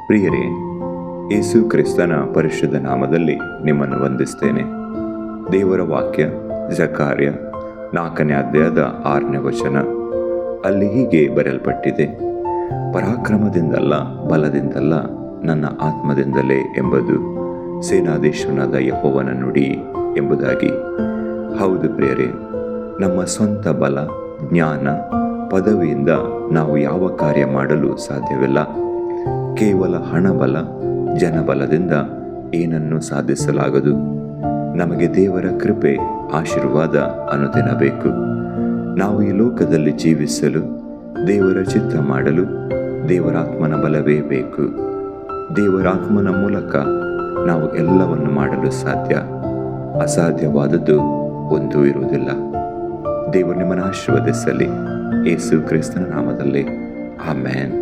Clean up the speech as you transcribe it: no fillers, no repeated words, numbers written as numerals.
ಪ್ರಿಯರೇ, ಯೇಸು ಕ್ರಿಸ್ತನ ಪರಿಶುದ್ಧ ನಾಮದಲ್ಲಿ ನಿಮ್ಮನ್ನು ವಂದಿಸ್ತೇನೆ. ದೇವರ ವಾಕ್ಯ ಜಕಾರ್ಯ 4ನೇ ಅಧ್ಯಾಯದ 6ನೇ ವಚನ. ಅಲ್ಲಿ ಹೀಗೆ ಬರೆಯಲ್ಪಟ್ಟಿದೆ, ಪರಾಕ್ರಮದಿಂದಲ್ಲ, ಬಲದಿಂದಲ್ಲ, ನನ್ನ ಆತ್ಮದಿಂದಲೇ ಎಂಬುದು ಸೇನಾಧೀಶ್ವರನಾದ ಯೆಹೋವನ ನುಡಿ ಎಂಬುದಾಗಿ. ಹೌದು ಪ್ರಿಯರೇ, ನಮ್ಮ ಸ್ವಂತ ಬಲ, ಜ್ಞಾನ, ಪದವಿಯಿಂದ ನಾವು ಯಾವ ಕಾರ್ಯ ಮಾಡಲು ಸಾಧ್ಯವಿಲ್ಲ. ಕೇವಲ ಹಣಬಲ, ಜನಬಲದಿಂದ ಏನನ್ನೂ ಸಾಧಿಸಲಾಗದು. ನಮಗೆ ದೇವರ ಕೃಪೆ, ಆಶೀರ್ವಾದ ಅನುದಿನ ಬೇಕು. ನಾವು ಈ ಲೋಕದಲ್ಲಿ ಜೀವಿಸಲು, ದೇವರ ಚಿತ್ತ ಮಾಡಲು ದೇವರಾತ್ಮನ ಬಲವೇ ಬೇಕು. ದೇವರಾತ್ಮನ ಮೂಲಕ ನಾವು ಎಲ್ಲವನ್ನು ಮಾಡಲು ಸಾಧ್ಯ. ಅಸಾಧ್ಯವಾದದ್ದು ಒಂದೂ ಇರುವುದಿಲ್ಲ. ದೇವರು ನಿಮ್ಮನ್ನು ಆಶೀರ್ವದಿಸಲಿ. ಯೇಸು ಕ್ರಿಸ್ತನ ನಾಮದಲ್ಲಿ ಆಮೆನ್.